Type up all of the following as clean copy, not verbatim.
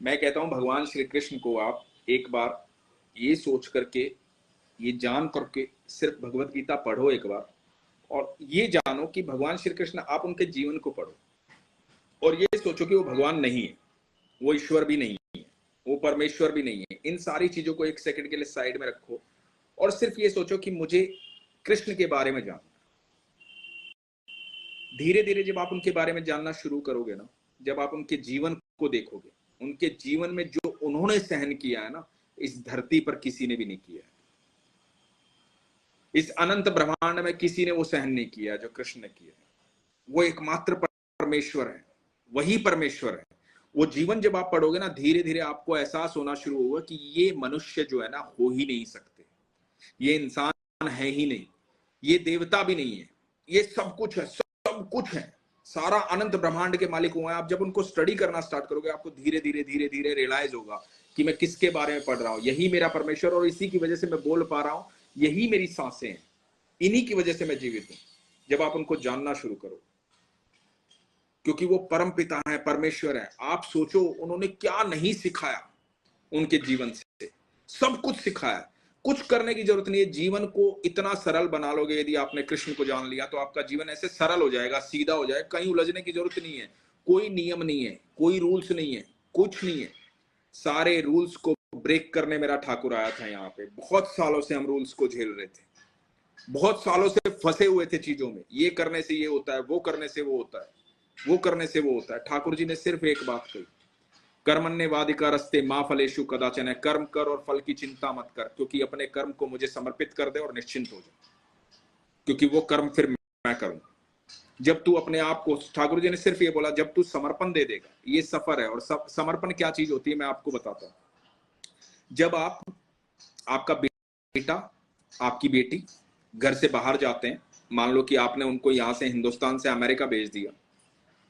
मैं कहता हूं भगवान श्री कृष्ण को आप एक बार ये सोच करके, ये जान करके सिर्फ भगवत गीता पढ़ो एक बार, और ये जानो कि भगवान श्री कृष्ण, आप उनके जीवन को पढ़ो और ये सोचो कि वो भगवान नहीं है, वो ईश्वर भी नहीं है, वो परमेश्वर भी नहीं है। इन सारी चीजों को एक सेकंड के लिए साइड में रखो और सिर्फ ये सोचो कि मुझे कृष्ण के बारे में जानना। धीरे धीरे जब आप उनके बारे में जानना शुरू करोगे ना, जब आप उनके जीवन को देखोगे, उनके जीवन में जो उन्होंने सहन किया है ना, इस धरती पर किसी ने भी नहीं किया है। इस अनंत ब्रह्मांड में किसी ने वो सहन नहीं किया जो कृष्ण ने किया है। वो एकमात्र परमेश्वर है, वही परमेश्वर है। वो जीवन जब आप पढ़ोगे ना, धीरे धीरे आपको एहसास होना शुरू होगा कि ये मनुष्य जो है ना, हो ही नहीं सकते, ये इंसान है ही नहीं, ये देवता भी नहीं है, ये सब कुछ है, सब कुछ है, सारा अनंत ब्रह्मांड के मालिक हुए हैं। आप जब उनको स्टडी करना स्टार्ट करोगे, आपको धीरे धीरे धीरे धीरे रियलाइज होगा कि मैं किसके बारे में पढ़ रहा हूं। यही मेरा परमेश्वर, और इसी की वजह से मैं बोल पा रहा हूं, यही मेरी सांसें हैं, इन्हीं की वजह से मैं जीवित हूं। जब आप उनको जानना शुरू करो, क्योंकि वो परम पिता है, परमेश्वर है। आप सोचो उन्होंने क्या नहीं सिखाया, उनके जीवन से सब कुछ सिखाया। कुछ करने की जरूरत नहीं है, जीवन को इतना सरल बना लोगे। यदि आपने कृष्ण को जान लिया तो आपका जीवन ऐसे सरल हो जाएगा, सीधा हो जाएगा, कहीं उलझने की जरूरत नहीं है। कोई नियम नहीं है, कोई रूल्स नहीं है, कुछ नहीं है। सारे रूल्स को ब्रेक करने मेरा ठाकुर आया था यहाँ पे। बहुत सालों से हम रूल्स को झेल रहे थे, बहुत सालों से फंसे हुए थे चीजों में। ये करने से ये होता है, वो करने से वो होता है, वो करने से वो होता है। ठाकुर जी ने सिर्फ एक बात कही, कर्मण्येवाधिकारस्ते मां फलेषु कदाचन, है कर्म कर और फल की चिंता मत कर, क्योंकि अपने कर्म को मुझे समर्पित कर दे और निश्चिंत हो जाए, क्योंकि वो कर्म फिर मैं करूंगा। जब तू अपने आप को, ठाकुर जी ने सिर्फ ये बोला, जब तू समर्पण दे देगा, ये सफर है। और समर्पण क्या चीज होती है मैं आपको बताता हूं। जब आपका बेटा, आपकी बेटी घर से बाहर जाते हैं, मान लो कि आपने उनको यहां से, हिंदुस्तान से अमेरिका भेज दिया,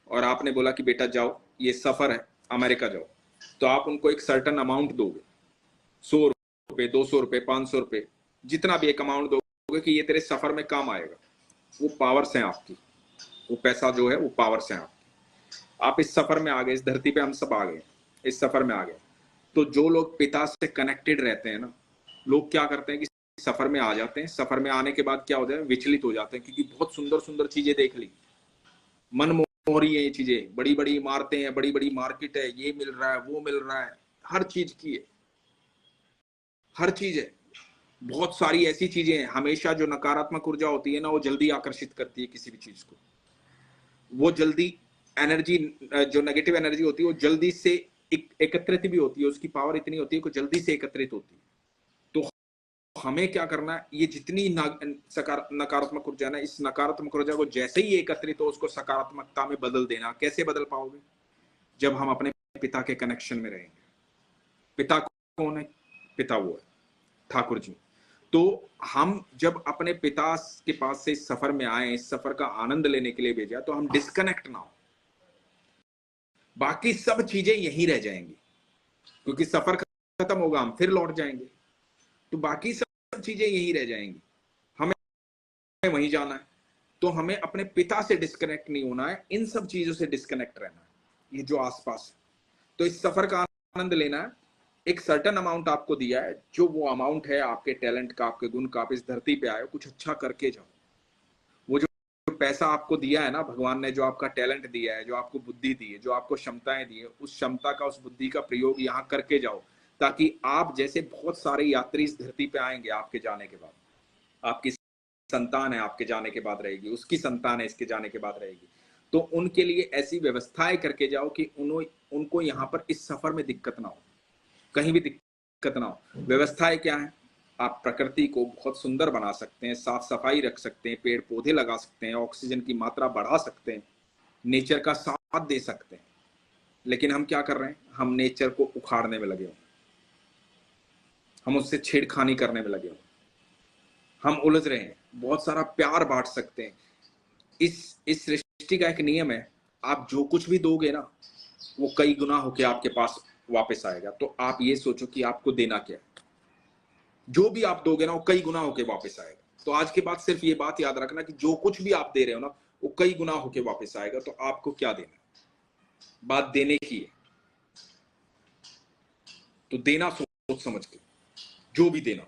और आपने बोला कि बेटा जाओ, ये सफर है, अमेरिका जाओ, तो आप उनको एक सर्टन अमाउंट दोगे, 100 रुपए, 200 रुपए, 500 रुपए, जितना भी एक अमाउंट दोगे कि ये तेरे सफर में काम आएगा। वो पावर्स हैं आपकी, वो पैसा जो है वो पावर्स हैं आपकी। आप इस सफर में आ गए, इस धरती पे हम सब आ गए, इस सफर में आ गए। तो जो लोग पिता से कनेक्टेड रहते हैं ना, लोग क्या करते हैं कि सफर में आ जाते हैं। सफर में आने के बाद क्या होता है, विचलित हो जाते हैं, क्योंकि बहुत सुंदर सुंदर चीजें देख ली, मन मोह रही है ये चीजें, बड़ी बड़ी इमारतें हैं, बड़ी बड़ी मार्केट है, ये मिल रहा है, वो मिल रहा है, हर चीज की है, हर चीज है। बहुत सारी ऐसी चीजें हैं। हमेशा जो नकारात्मक ऊर्जा होती है ना, वो जल्दी आकर्षित करती है किसी भी चीज को। वो जल्दी एनर्जी, जो नेगेटिव एनर्जी होती है, वो जल्दी से एकत्रित भी होती है, उसकी पावर इतनी होती है कि जल्दी से एकत्रित होती है। तो हमें क्या करना है, ये जितनी नकारात्मक ऊर्जा है ना, इस नकारात्मक ऊर्जा को जैसे ही एकत्रित हो, उसको सकारात्मकता में बदल देना। कैसे बदल पाओगे, जब हम अपने पिता के कनेक्शन में रहेंगे। पिता कौन है, पिता वो है ठाकुर जी। तो हम जब अपने पिता के पास से इस सफर में आए, इस सफर का आनंद लेने के लिए भेजा, तो हम डिस्कनेक्ट ना हो, बाकी सब चीजें यहीं रह जाएंगी, क्योंकि सफर खत्म होगा, हम फिर लौट जाएंगे, तो बाकी सब चीजें यहीं रह जाएंगी, हमें वहीं जाना है। तो हमें अपने पिता से डिस्कनेक्ट नहीं होना है, इन सब चीजों से डिस्कनेक्ट रहना है, ये जो आसपास है। तो इस सफर का आनंद लेना है। एक सर्टन अमाउंट आपको दिया है, जो वो अमाउंट है आपके टैलेंट का, आपके गुण का। आप इस धरती पे आए हो, कुछ अच्छा करके जाओ। वो जो पैसा आपको दिया है ना भगवान ने, जो आपका टैलेंट दिया है, जो आपको बुद्धि दी है, जो आपको क्षमताएं दी है, उस क्षमता का, उस बुद्धि का प्रयोग यहाँ करके जाओ, ताकि आप जैसे बहुत सारे यात्री इस धरती पे आएंगे आपके जाने के बाद। आपकी संतान है, आपके जाने के बाद रहेगी, उसकी संतान है, इसके जाने के बाद रहेगी। तो उनके लिए ऐसी व्यवस्थाएं करके जाओ कि उनको यहाँ पर इस सफर में दिक्कत ना हो, कहीं भी दिक्कत ना हो। व्यवस्थाएं क्या है, आप प्रकृति को बहुत सुंदर बना सकते हैं, साफ सफाई रख सकते हैं, पेड़ पौधे लगा सकते हैं, ऑक्सीजन की मात्रा बढ़ा सकते हैं, नेचर का साथ दे सकते हैं। लेकिन हम क्या कर रहे हैं, हम नेचर को उखाड़ने में लगे हुए, हम उससे छेड़खानी करने में लगे हुए, हम उलझ रहे हैं। बहुत सारा प्यार बांट सकते हैं। इस सृष्टि का एक नियम है, आप जो कुछ भी दोगे ना, वो कई गुना होके आपके पास वापस आएगा। तो आप ये सोचो कि आपको देना क्या है, जो भी आप दोगे ना, वो कई गुना होके वापस आएगा। तो आज के बाद सिर्फ ये बात याद रखना कि जो कुछ भी आप दे रहे हो ना, वो कई गुना होके वापस आएगा। तो आपको क्या देना है, बात देने की है। तो देना सोच समझ के, जो भी देना।